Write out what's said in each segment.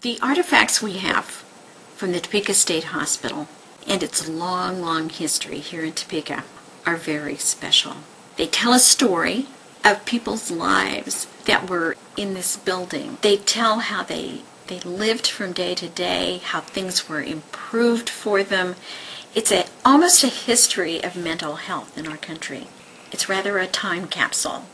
The artifacts we have from the Topeka State Hospital and its long, long history here in Topeka are very special. They tell a story of people's lives that were in this building. They tell how they lived from day to day, how things were improved for them. It's almost a history of mental health in our country. It's rather a time capsule,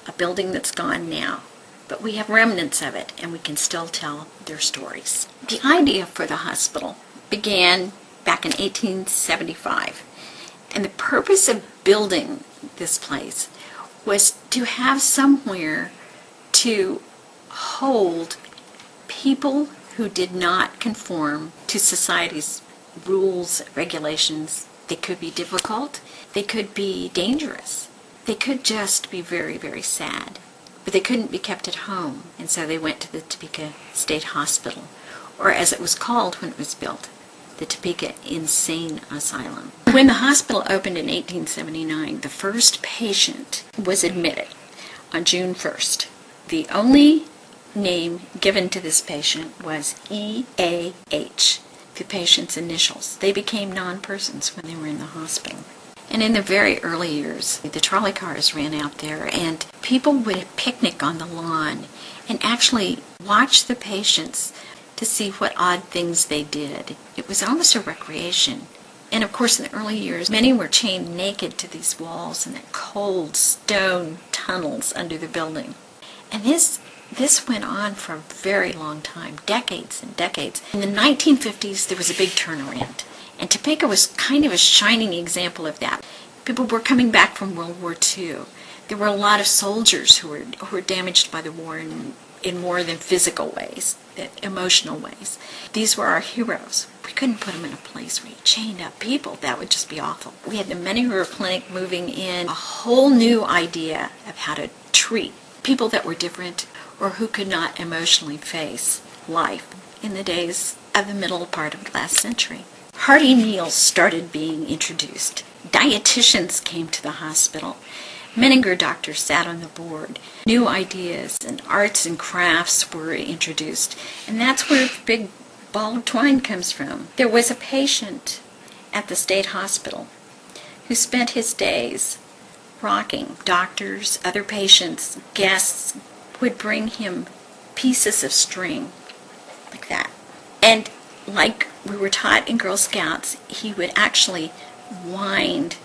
a building that's gone now. But we have remnants of it, and we can still tell their stories. The idea for the hospital began back in 1875, and the purpose of building this place was to have somewhere to hold people who did not conform to society's rules, regulations. They could be difficult, they could be dangerous, they could just be very, very sad. But they couldn't be kept at home, and so they went to the Topeka State Hospital, or as it was called when it was built, the Topeka Insane Asylum. When the hospital opened in 1879, the first patient was admitted on June 1st. The only name given to this patient was EAH, the patient's initials. They became non-persons when they were in the hospital. And in the very early years, the trolley cars ran out there, and people would picnic on the lawn and actually watch the patients to see what odd things they did. It was almost a recreation. And of course, in the early years, many were chained naked to these walls in the cold stone tunnels under the building. And this went on for a very long time, decades and decades. In the 1950s, there was a big turnaround. And Topeka was kind of a shining example of that. People were coming back from World War II. There were a lot of soldiers who were damaged by the war in more than physical ways, emotional ways. These were our heroes. We couldn't put them in a place where you chained up people. That would just be awful. We had the Many River Clinic moving in a whole new idea of how to treat people that were different or who could not emotionally face life in the days of the middle part of the last century. Hearty meals started being introduced. Dietitians came to the hospital. Menninger doctors sat on the board. New ideas and arts and crafts were introduced. And that's where the big ball of twine comes from. There was a patient at the state hospital who spent his days rocking. Doctors, other patients, guests would bring him pieces of string like that. And like we were taught in Girl Scouts, he would actually wind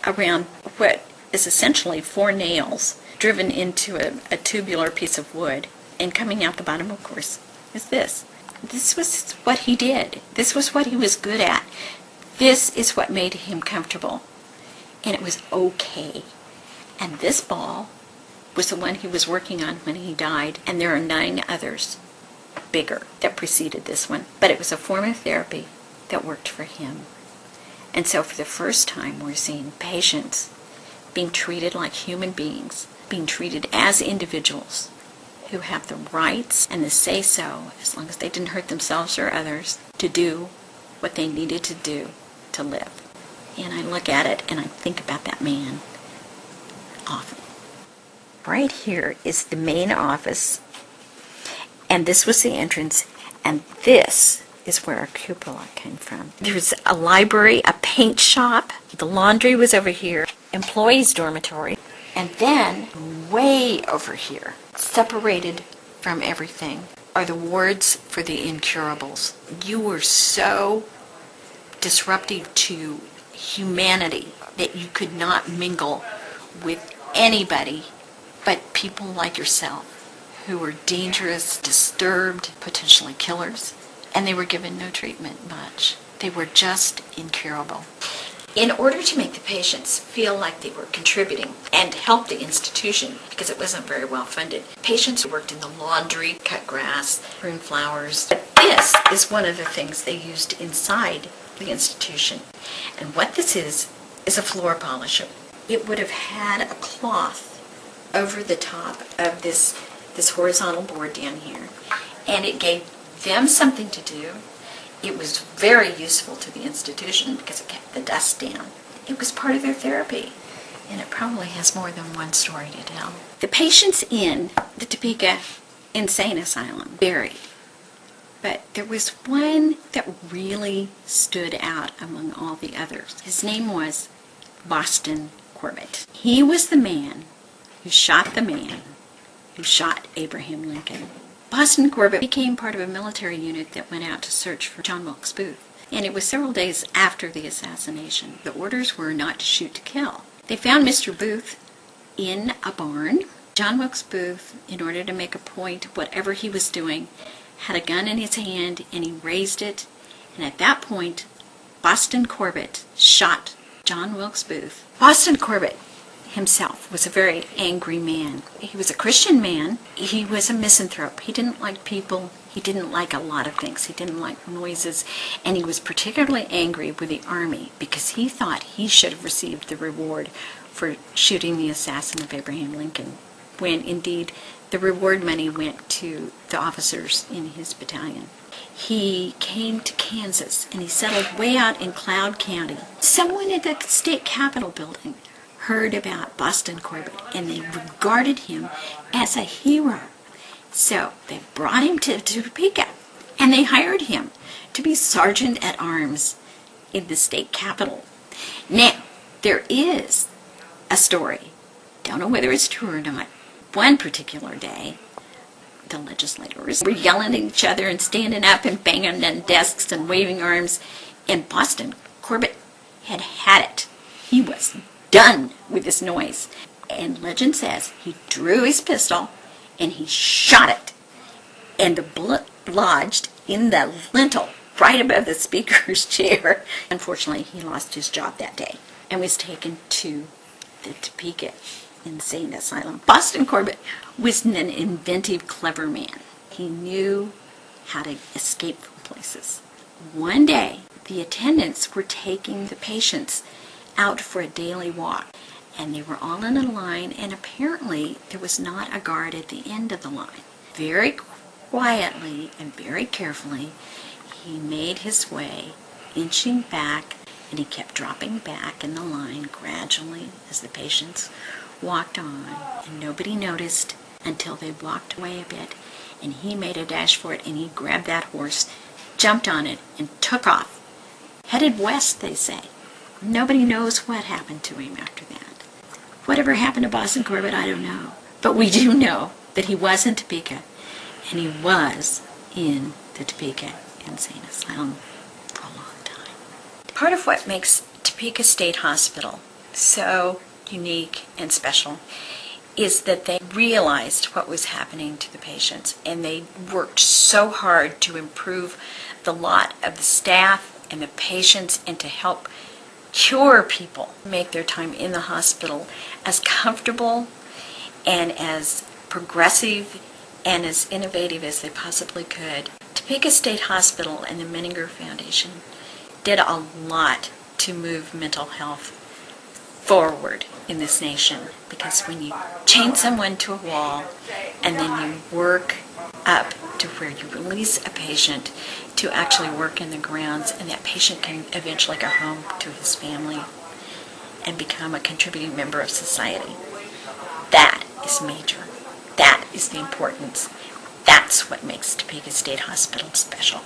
around what is essentially 4 nails driven into a tubular piece of wood, and coming out the bottom, of course, is this. This was what he did. This was what he was good at. This is what made him comfortable, and it was okay. And this ball was the one he was working on when he died, and there are 9 others bigger that preceded this one. But it was a form of therapy that worked for him. And so for the first time, we're seeing patients being treated like human beings, being treated as individuals who have the rights and the say-so, as long as they didn't hurt themselves or others, to do what they needed to do to live. And I look at it and I think about that man often. Right here is the main office, and this was the entrance, and this is where our cupola came from. There was a library, a paint shop, the laundry was over here, employees' dormitory, and then way over here, separated from everything, are the wards for the incurables. You were so disruptive to humanity that you could not mingle with anybody but people like yourself who were dangerous, disturbed, potentially killers, and they were given no treatment much. They were just incurable. In order to make the patients feel like they were contributing and help the institution, because it wasn't very well funded, patients worked in the laundry, cut grass, prune flowers. But this is one of the things they used inside the institution. And what this is a floor polisher. It would have had a cloth over the top of this horizontal board down here, and it gave them something to do. It was very useful to the institution because it kept the dust down. It was part of their therapy, and it probably has more than one story to tell. The patients in the Topeka Insane Asylum varied. But there was one that really stood out among all the others. His name was Boston Corbett. He was the man who shot the man who shot Abraham Lincoln. Boston Corbett became part of a military unit that went out to search for John Wilkes Booth. And it was several days after the assassination. The orders were not to shoot to kill. They found Mr. Booth in a barn. John Wilkes Booth, in order to make a point of whatever he was doing, had a gun in his hand and he raised it. And at that point, Boston Corbett shot John Wilkes Booth. Boston Corbett himself was a very angry man. He was a Christian man. He was a misanthrope. He didn't like people. He didn't like a lot of things. He didn't like noises. And he was particularly angry with the Army because he thought he should have received the reward for shooting the assassin of Abraham Lincoln, when indeed the reward money went to the officers in his battalion. He came to Kansas and he settled way out in Cloud County. Someone at the state capitol building heard about Boston Corbett and they regarded him as a hero. So they brought him to Topeka and they hired him to be sergeant at arms in the state capitol. Now, there is a story, don't know whether it's true or not. One particular day, the legislators were yelling at each other and standing up and banging on desks and waving arms, and Boston Corbett had had it. He was done with this noise. And legend says he drew his pistol and he shot it. And the bullet lodged in the lintel right above the speaker's chair. Unfortunately, he lost his job that day and was taken to the Topeka Insane Asylum. Boston Corbett was an inventive, clever man. He knew how to escape from places. One day, the attendants were taking the patients out for a daily walk, and they were all in a line, and apparently there was not a guard at the end of the line. Very quietly and very carefully, he made his way, inching back, and he kept dropping back in the line gradually as the patients walked on, and nobody noticed until they walked away a bit, and he made a dash for it, and he grabbed that horse, jumped on it, and took off. Headed west, they say. Nobody knows what happened to him after that. Whatever happened to Boston Corbett, I don't know. But we do know that he was in Topeka, and he was in the Topeka Insane Asylum for a long time. Part of what makes Topeka State Hospital so unique and special is that they realized what was happening to the patients, and they worked so hard to improve the lot of the staff and the patients and to help cure people, make their time in the hospital as comfortable and as progressive and as innovative as they possibly could. Topeka State Hospital and the Menninger Foundation did a lot to move mental health forward in this nation, because when you chain someone to a wall and then you work up to where you release a patient to actually work in the grounds, and that patient can eventually go home to his family and become a contributing member of society, that is major. That is the importance. That's what makes Topeka State Hospital special.